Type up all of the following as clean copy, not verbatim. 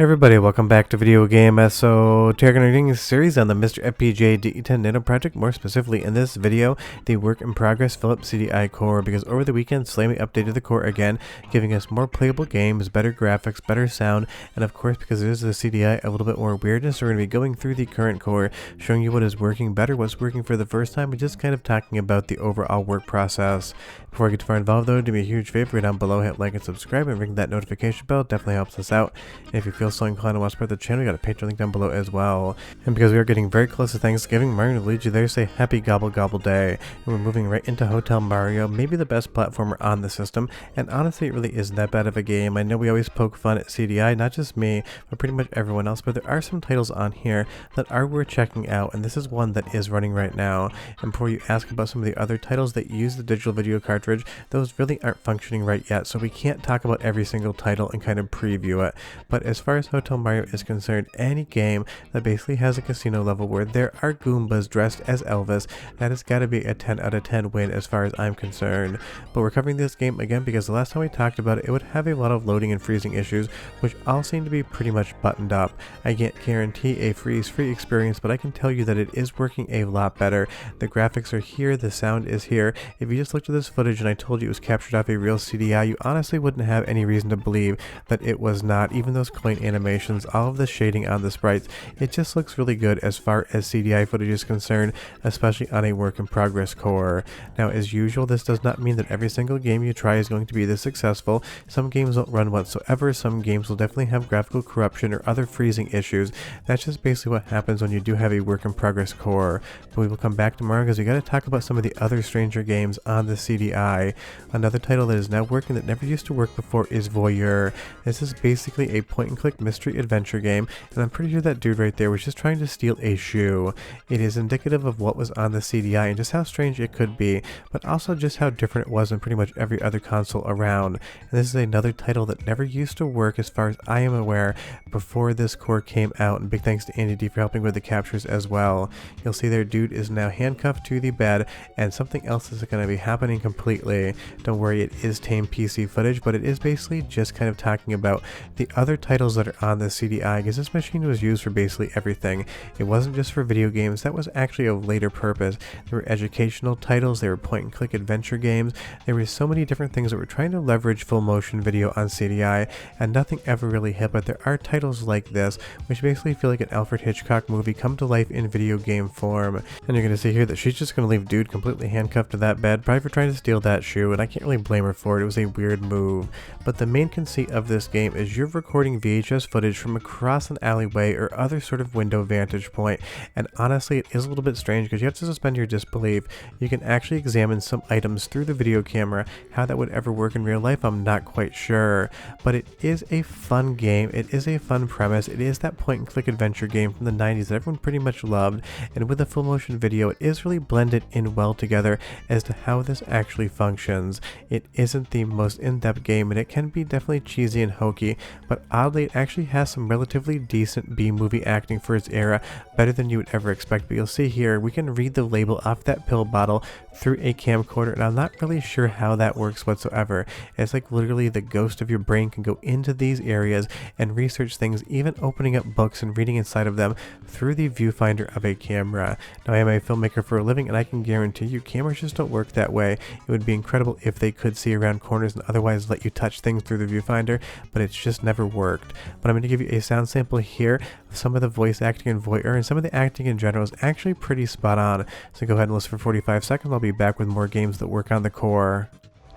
Hey everybody, welcome back to Video Game. So today we're going to be doing a series on the MiSTer FPGA DE10 Nano project, more specifically in this video, the work in progress Philips CDI core, because over the weekend Slamy updated the core again, giving us more playable games, better graphics, better sound, and of course because it is the CDI, a little bit more weirdness. We're going to be going through the current core, showing you what is working better, what's working for the first time, and just kind of talking about the overall work process. Before I get too far involved though, do me a huge favor, go down below, hit like and subscribe, and ring that notification bell, definitely helps us out. And if you feel so inclined to watch part of the channel, we got a Patreon link down below as well. And because we are getting very close to Thanksgiving, Mario and Luigi there say happy gobble gobble day. And we're moving right into Hotel Mario, maybe the best platformer on the system, and honestly it really isn't that bad of a game. I know we always poke fun at CDI, not just me, but pretty much everyone else, but there are some titles on here that are worth checking out, and this is one that is running right now. And before you ask about some of the other titles that use the digital video cartridge, those really aren't functioning right yet, so we can't talk about every single title and kind of preview it. But as far as Hotel Mario is concerned, any game that basically has a casino level where there are Goombas dressed as Elvis, that has got to be a 10 out of 10 win as far as I'm concerned. But we're covering this game again because the last time we talked about it, it would have a lot of loading and freezing issues, which all seem to be pretty much buttoned up. I can't guarantee a freeze-free experience, but I can tell you that it is working a lot better. The graphics are here, the sound is here. If you just looked at this footage and I told you it was captured off a real CDI, you honestly wouldn't have any reason to believe that it was not. Even those quaint animations, all of the shading on the sprites, it just looks really good as far as CDI footage is concerned, especially on a work in progress core. Now as usual, this does not mean that every single game you try is going to be this successful. Some games won't run whatsoever, some games will definitely have graphical corruption or other freezing issues. That's just basically what happens when you do have a work in progress core. But we will come back tomorrow because we got to talk about some of the other stranger games on the CDI. Another title that is now working that never used to work before is Voyeur. This is basically a point-and-click mystery adventure game, and I'm pretty sure that dude right there was just trying to steal a shoe. It is indicative of what was on the CDI and just how strange it could be, but also just how different it was than pretty much every other console around. And this is another title that never used to work as far as I am aware before this core came out, and big thanks to Andy D for helping with the captures as well. You'll see their dude is now handcuffed to the bed, and something else is going to be happening completely. Don't worry, it is tame PC footage, but it is basically just kind of talking about the other titles that are on the CDI, because this machine was used for basically everything. It wasn't just for video games, that was actually of later purpose. There were educational titles, there were point-and-click adventure games, there were so many different things that were trying to leverage full motion video on CDI, and nothing ever really hit. But there are titles like this, which basically feel like an Alfred Hitchcock movie come to life in video game form. And you're going to see here that she's just going to leave dude completely handcuffed to that bed, probably for trying to steal that shoe, and I can't really blame her for it. It was a weird move. But the main conceit of this game is you're recording VHS footage from across an alleyway or other sort of window vantage point, and honestly it is a little bit strange because you have to suspend your disbelief. You can actually examine some items through the video camera. How that would ever work in real life, I'm not quite sure, but it is a fun game. It is a fun premise. It is that point and click adventure game from the 90s that everyone pretty much loved, and with the full motion video it is really blended in well together as to how this actually functions. It isn't the most in-depth game, and it can be definitely cheesy and hokey, but oddly it actually has some relatively decent B-movie acting for its era, better than you would ever expect. But you'll see here we can read the label off that pill bottle through a camcorder, and I'm not really sure how that works whatsoever. It's like literally the ghost of your brain can go into these areas and research things, even opening up books and reading inside of them through the viewfinder of a camera. Now I am a filmmaker for a living, and I can guarantee you cameras just don't work that way. It would be incredible if they could see around corners and otherwise let you touch things through the viewfinder, but it's just never worked. But I'm going to give you a sound sample here of some of the voice acting in Voyeur, and some of the acting in general is actually pretty spot on. So go ahead and listen for 45 seconds. I'll be back with more games that work on the core.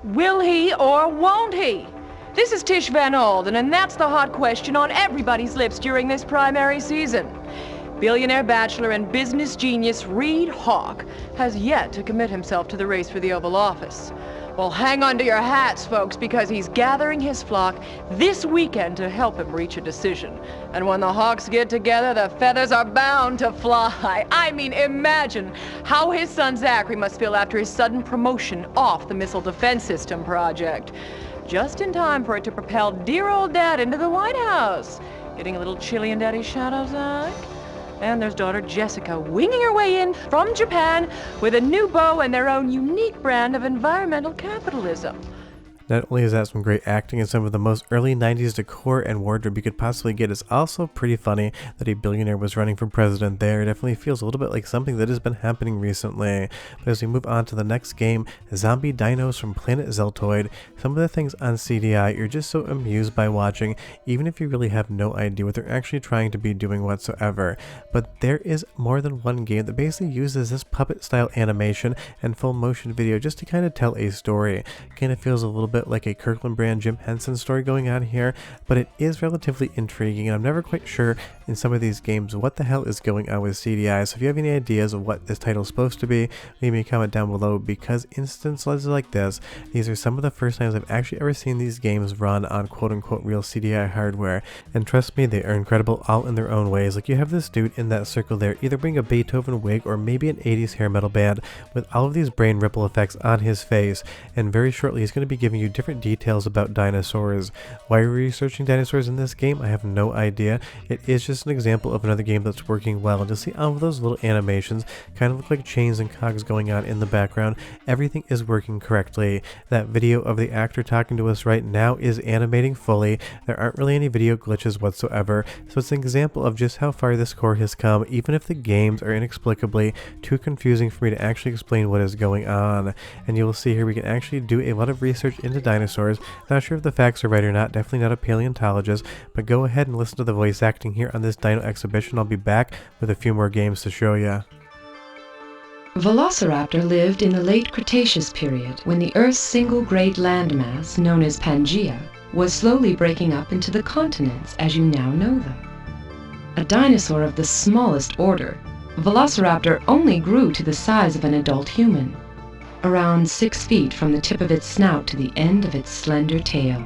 Will he or won't he? This is Tish Van Alden, and that's the hot question on everybody's lips during this primary season. Billionaire bachelor and business genius Reed Hawk has yet to commit himself to the race for the Oval Office. Well, hang on to your hats, folks, because he's gathering his flock this weekend to help him reach a decision. And when the Hawks get together, the feathers are bound to fly. I mean, imagine how his son Zachary must feel after his sudden promotion off the Missile Defense System project. Just in time for it to propel dear old Dad into the White House. Getting a little chilly in Daddy's shadow, Zach? And there's daughter Jessica winging her way in from Japan with a new beau and their own unique brand of environmental capitalism. Not only is that some great acting and some of the most early 90s decor and wardrobe you could possibly get, it's also pretty funny that a billionaire was running for president there. It definitely feels a little bit like something that has been happening recently. But as we move on to the next game, Zombie Dinos from Planet Zeltoid, some of the things on CDI you're just so amused by watching, even if you really have no idea what they're actually trying to be doing whatsoever. But there is more than one game that basically uses this puppet style animation and full motion video just to kind of tell a story. Kind of feels a little bit like a Kirkland brand Jim Henson story going on here, but it is relatively intriguing, and I'm never quite sure in some of these games what the hell is going on with CDI. So if you have any ideas of what this title is supposed to be, leave me a comment down below, because instances like this, these are some of the first times I've actually ever seen these games run on quote-unquote real CDI hardware, and trust me, they are incredible all in their own ways. Like, you have this dude in that circle there either wearing a Beethoven wig or maybe an 80s hair metal band with all of these brain ripple effects on his face, and very shortly he's going to be giving you different details about dinosaurs. Why are we researching dinosaurs in this game? I have no idea. It is just an example of another game that's working well, and to see all of those little animations kind of look like chains and cogs going on in the background, everything is working correctly. That video of the actor talking to us right now is animating fully. There aren't really any video glitches whatsoever, so it's an example of just how far this core has come, even if the games are inexplicably too confusing for me to actually explain what is going on. And you will see here we can actually do a lot of research into dinosaurs. Not sure if the facts are right or not, definitely not a paleontologist, but go ahead and listen to the voice acting here on this dino exhibition. I'll be back with a few more games to show you. Velociraptor lived in the late Cretaceous period, when the Earth's single great landmass, known as Pangaea, was slowly breaking up into the continents as you now know them. A dinosaur of the smallest order, Velociraptor only grew to the size of an adult human, around 6 feet from the tip of its snout to the end of its slender tail.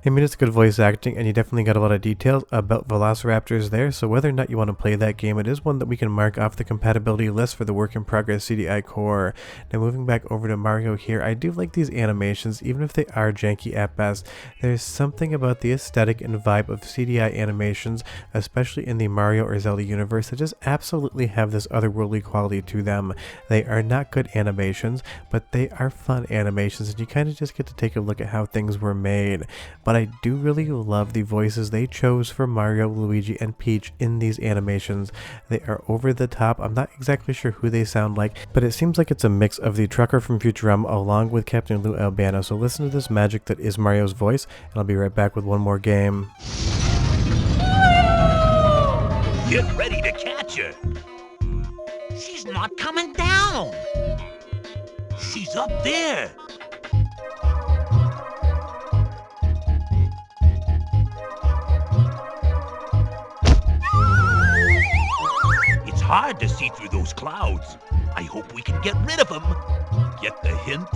I mean, it's good voice acting, and you definitely got a lot of details about velociraptors there, so whether or not you want to play that game, it is one that we can mark off the compatibility list for the work-in-progress CDI core. Now, moving back over to Mario here, I do like these animations, even if they are janky at best. There's something about the aesthetic and vibe of CDI animations, especially in the Mario or Zelda universe, that just absolutely have this otherworldly quality to them. They are not good animations, but they are fun animations, and you kind of just get to take a look at how things were made. But I do really love the voices they chose for Mario, Luigi, and Peach in these animations. They are over the top. I'm not exactly sure who they sound like, but it seems like it's a mix of the trucker from Futurama along with Captain Lou Albano. So listen to this magic that is Mario's voice, and I'll be right back with one more game. Get ready to catch her. She's not coming down. She's up there. Hard to see through those clouds. I hope we can get rid of them. Get the hint?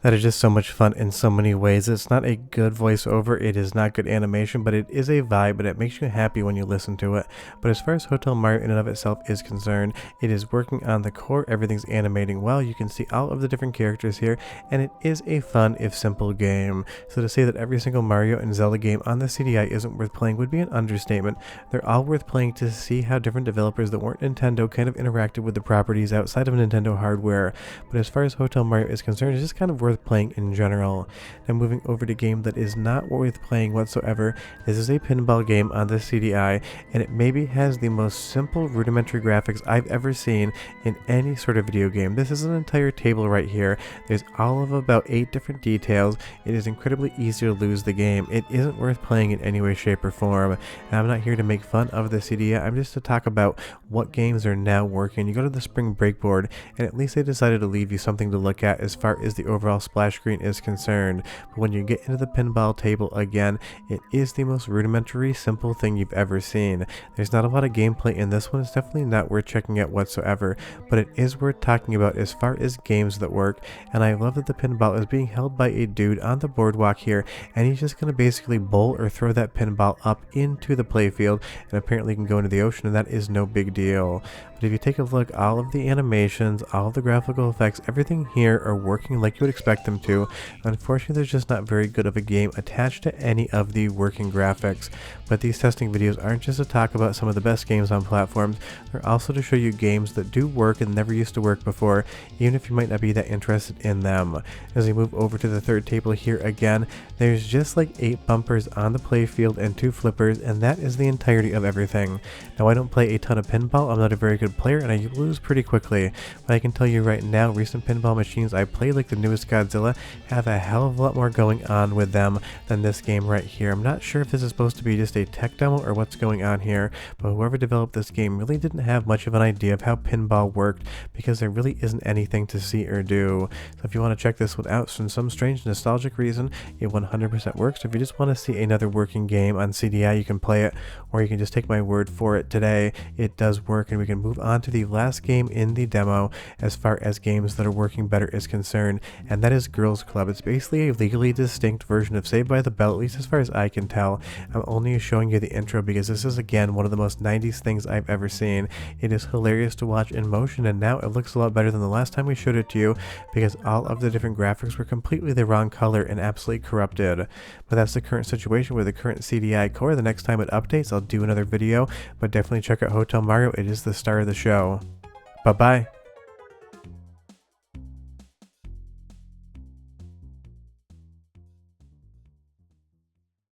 That is just so much fun in so many ways. It's not a good voiceover, it is not good animation, but it is a vibe, but it makes you happy when you listen to it. But as far as Hotel Mario in and of itself is concerned, it is working on the core, everything's animating well, you can see all of the different characters here, and it is a fun if simple game. So to say that every single Mario and Zelda game on the CDI isn't worth playing would be an understatement. They're all worth playing to see how different developers that weren't Nintendo kind of interacted with the properties outside of Nintendo hardware. But as far as Hotel Mario is concerned, it's just kind of worth playing in general. Now moving over to a game that is not worth playing whatsoever, this is a pinball game on the CDI, and it maybe has the most simple rudimentary graphics I've ever seen in any sort of video game. This is an entire table right here. There's all of about 8 different details. It is incredibly easy to lose the game. It isn't worth playing in any way, shape, or form. And I'm not here to make fun of the CDI, I'm just to talk about what games are now working. You go to the Spring Break board, and at least they decided to leave you something to look at as far as the overall splash screen is concerned. But when you get into the pinball table again, it is the most rudimentary, simple thing you've ever seen. There's not a lot of gameplay in this one. It's definitely not worth checking out whatsoever, but it is worth talking about as far as games that work. And I love that the pinball is being held by a dude on the boardwalk here, and he's just going to basically bowl or throw that pinball up into the playfield, and apparently can go into the ocean, and that is no big deal. But if you take a look, all of the animations, all of the graphical effects, everything here are working like you would expect expect them to. Unfortunately, there's just not very good of a game attached to any of the working graphics. But these testing videos aren't just to talk about some of the best games on platforms, they're also to show you games that do work and never used to work before, even if you might not be that interested in them. As we move over to the third table here again, there's just like 8 bumpers on the playfield and 2 flippers, and that is the entirety of everything. Now, I don't play a ton of pinball, I'm not a very good player, and I lose pretty quickly, but I can tell you right now, recent pinball machines I play, like the newest Godzilla, have a hell of a lot more going on with them than this game right here. I'm not sure if this is supposed to be just a tech demo or what's going on here, but whoever developed this game really didn't have much of an idea of how pinball worked, because there really isn't anything to see or do. So if you want to check this one out for some strange nostalgic reason, it 100% works. So if you just want to see another working game on CDI, you can play it, or you can just take my word for it today. It does work, and we can move on to the last game in the demo as far as games that are working better is concerned, and that is Girls Club. It's basically a legally distinct version of Saved by the Bell, at least as far as I can tell. I'm only showing you the intro because this is again one of the most 90s things I've ever seen. It is hilarious to watch in motion, and now it looks a lot better than the last time we showed it to you because all of the different graphics were completely the wrong color and absolutely corrupted. But that's the current situation with the current CDI core. The next time it updates, I'll do another video, but definitely check out Hotel Mario. It is the star of the show. Bye bye.